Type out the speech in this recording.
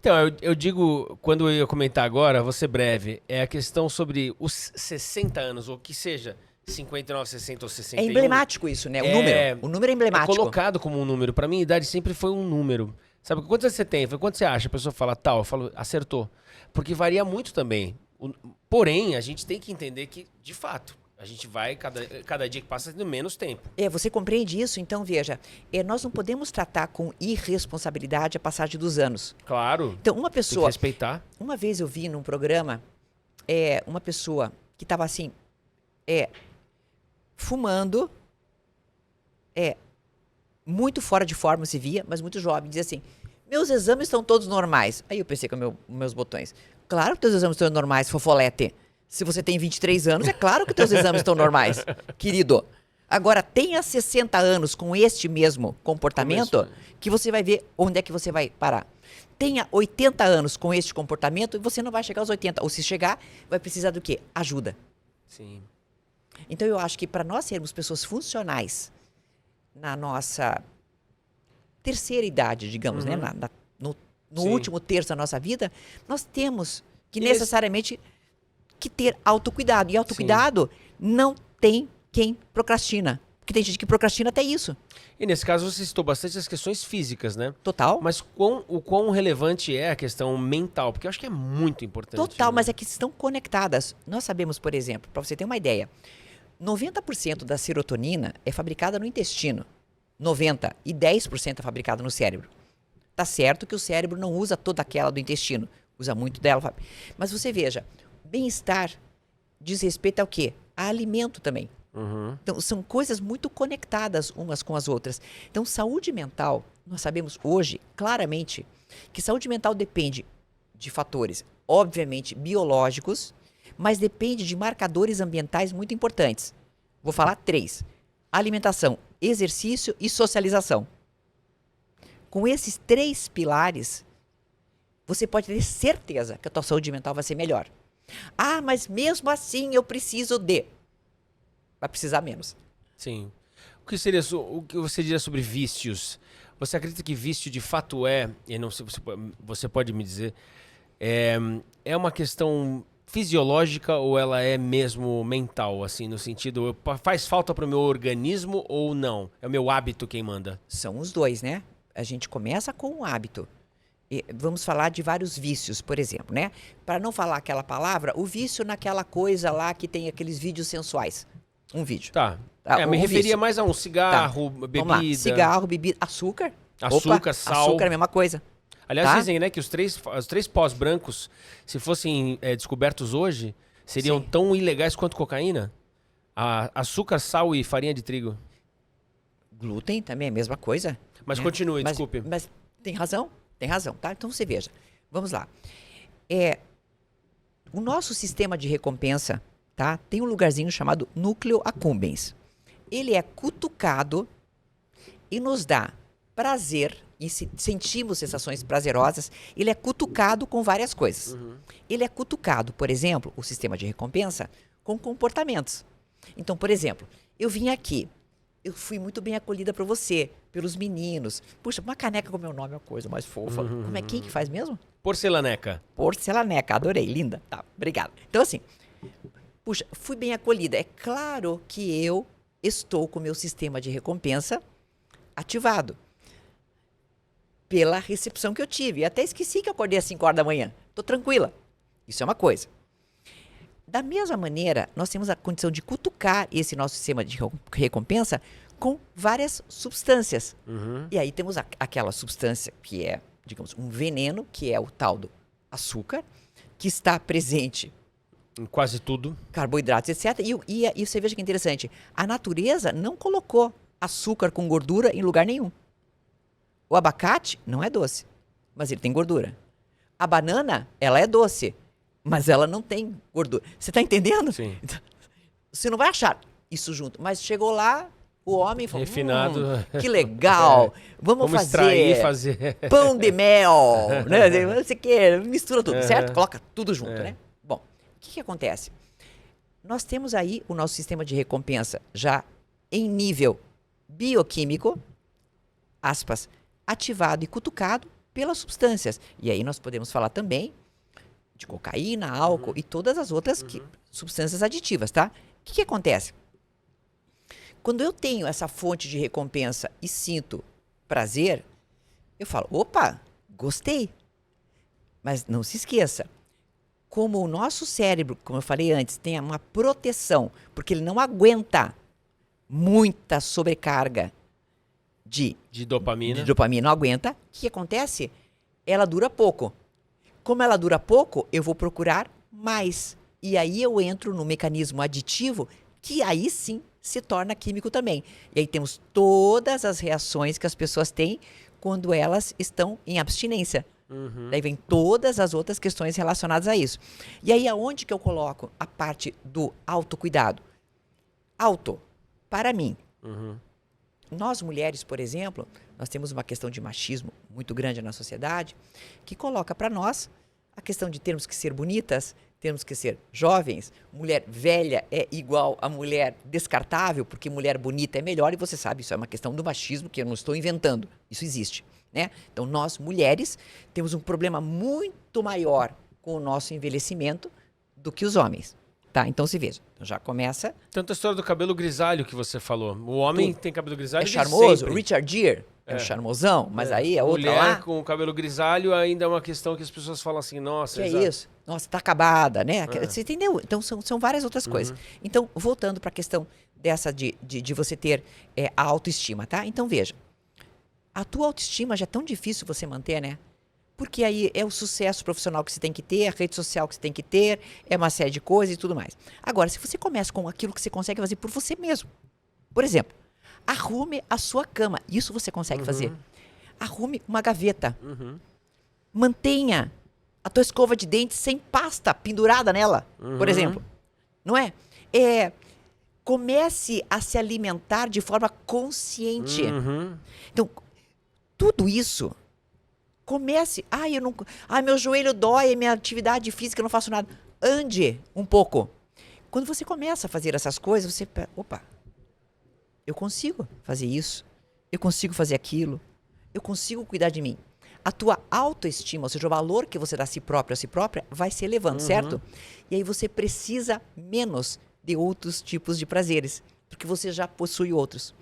Então, eu digo, quando eu ia comentar agora, vou ser breve, é a questão sobre os 60 anos, ou que seja, 59, 60 ou 61. É emblemático isso, né? O número é É emblemático. colocado como um número. Pra mim, a idade sempre foi um número. Sabe, quantos anos você tem? Quanto você acha? A pessoa fala tal, eu falo, acertou. Porque varia muito também. Porém, a gente tem que entender que, de fato, a gente vai, cada dia que passa, tendo menos tempo. Você compreende isso? Então, veja, nós não podemos tratar com irresponsabilidade a passagem dos anos. Claro. Então, uma Tem que pessoa... respeitar. Uma vez eu vi num programa uma pessoa que estava assim, fumando, muito fora de forma se via, mas muito jovem, dizia assim, meus exames estão todos normais. Aí eu pensei com meus botões, claro que teus exames estão normais, fofolete. Se você tem 23 anos, é claro que teus exames estão normais, querido. Agora, tenha 60 anos com este mesmo comportamento, que você vai ver onde é que você vai parar. Tenha 80 anos com este comportamento e você não vai chegar aos 80. Ou se chegar, vai precisar do quê? Ajuda. Sim. Então, eu acho que para nós sermos pessoas funcionais na nossa terceira idade, digamos, né? No último terço da nossa vida, nós temos que necessariamente que ter autocuidado. E autocuidado não tem quem procrastina. Porque tem gente que procrastina até isso. E nesse caso você citou bastante as questões físicas, né? Total. Mas o quão relevante é a questão mental? Porque eu acho que é muito importante. Total, né? mas é que estão conectadas. Nós sabemos, por exemplo, para você ter uma ideia, 90% da serotonina é fabricada no intestino. 90% e 10% é fabricada no cérebro. Tá certo que o cérebro não usa toda aquela do intestino. Usa muito dela. Mas você veja, bem-estar diz respeito ao quê? A alimento também. Então, são coisas muito conectadas umas com as outras. Então, saúde mental, nós sabemos hoje, claramente, que saúde mental depende de fatores, obviamente, biológicos, mas depende de marcadores ambientais muito importantes. Vou falar 3. Alimentação, exercício e socialização. Com esses 3 pilares, você pode ter certeza que a tua saúde mental vai ser melhor. Ah, mas mesmo assim eu preciso de... Vai precisar menos. Sim. O que você diria sobre vícios? Você acredita que vício de fato e não sei, você pode me dizer, é uma questão fisiológica ou ela é mesmo mental, assim, no sentido, faz falta para o meu organismo ou não? É o meu hábito quem manda? São os dois, né? A gente começa com um hábito. Vamos falar de vários vícios, por exemplo, né? Para não falar aquela palavra, o vício naquela coisa lá que tem aqueles vídeos sensuais. Um vídeo. Tá. Me referia vício. mais a um cigarro, bebida. Vamos lá. Cigarro, bebida, açúcar. Açúcar, sal. Açúcar é a mesma coisa. Aliás, tá? dizem, né, que os três pós brancos, se fossem descobertos hoje, seriam Sim. tão ilegais quanto cocaína? Açúcar, sal e farinha de trigo. Glúten também é a mesma coisa. Mas né? continue, desculpe. Mas tem razão, tá? Então você veja. Vamos lá. O nosso sistema de recompensa, tá? Tem um lugarzinho chamado núcleo accumbens. Ele é cutucado e nos dá prazer e sentimos sensações prazerosas. Ele é cutucado com várias coisas. Ele é cutucado, por exemplo, o sistema de recompensa, com comportamentos. Então, por exemplo, eu vim aqui, eu fui muito bem acolhida por você, pelos meninos. Puxa, uma caneca com meu nome é uma coisa mais fofa. Como é quem que faz mesmo? Porcelaneca. Porcelaneca, adorei, linda. Tá, obrigada. Então, assim, puxa, fui bem acolhida. É claro que eu estou com o meu sistema de recompensa ativado pela recepção que eu tive. E até esqueci que eu acordei às 5 horas da manhã. Tô tranquila. Isso é uma coisa. Da mesma maneira, nós temos a condição de cutucar esse nosso sistema de recompensa com várias substâncias. E aí temos aquela substância que é, digamos, um veneno, que é o tal do açúcar, que está presente Em quase tudo. carboidratos, etc. E você veja que interessante, a natureza não colocou açúcar com gordura em lugar nenhum. O abacate não é doce, mas ele tem gordura. A banana, ela é doce, mas ela não tem gordura. Você está entendendo? Sim. Você não vai achar isso junto. Mas chegou lá, o homem falou, Refinado. que legal, vamos fazer pão de mel, né? Não sei o que, mistura tudo, certo? Coloca tudo junto, né? Bom, o que acontece? Nós temos aí o nosso sistema de recompensa já em nível bioquímico, aspas, ativado e cutucado pelas substâncias. E aí nós podemos falar também de cocaína, álcool e todas as outras substâncias aditivas, tá? O que acontece? Quando eu tenho essa fonte de recompensa e sinto prazer, eu falo, opa, gostei. Mas não se esqueça, como o nosso cérebro, como eu falei antes, tem uma proteção, porque ele não aguenta muita sobrecarga de dopamina. não aguenta, o que acontece? Ela dura pouco. Como ela dura pouco, eu vou procurar mais. E aí eu entro no mecanismo aditivo, que aí sim se torna químico também. E aí temos todas as reações que as pessoas têm quando elas estão em abstinência. Daí vem todas as outras questões relacionadas a isso. E aí aonde que eu coloco a parte do autocuidado? Auto, para mim. Nós mulheres, por exemplo, nós temos uma questão de machismo muito grande na sociedade, que coloca para nós a questão de termos que ser bonitas, temos que ser jovens, mulher velha é igual a mulher descartável, porque mulher bonita é melhor, e você sabe, isso é uma questão do machismo que eu não estou inventando, isso existe, né? Então nós mulheres temos um problema muito maior com o nosso envelhecimento do que os homens. Tá, então se veja, então já começa... Tanto a história do cabelo grisalho que você falou. O homem tem cabelo grisalho é charmoso, sempre. Richard Gere é um charmosão, mas aí é outra mulher lá... com o cabelo grisalho ainda é uma questão que as pessoas falam assim, nossa... Que é isso? Nossa, tá acabada, né? Você entendeu? Então são várias outras coisas. Então, voltando para a questão dessa de você ter a autoestima, tá? Então veja, a tua autoestima já é tão difícil você manter, né? Porque aí é o sucesso profissional que você tem que ter, a rede social que você tem que ter, é uma série de coisas e tudo mais. Agora, se você começa com aquilo que você consegue fazer por você mesmo. Por exemplo, arrume a sua cama. Isso você consegue fazer. Arrume uma gaveta. Mantenha a tua escova de dente sem pasta pendurada nela, por exemplo. Não é? Comece a se alimentar de forma consciente. Então, tudo isso... Comece, meu joelho dói, minha atividade física, eu não faço nada. Ande um pouco. Quando você começa a fazer essas coisas, você, opa, eu consigo fazer isso, eu consigo fazer aquilo, eu consigo cuidar de mim. A tua autoestima, ou seja, o valor que você dá a si próprio, a si própria, vai se elevando, certo? E aí você precisa menos de outros tipos de prazeres, porque você já possui outros.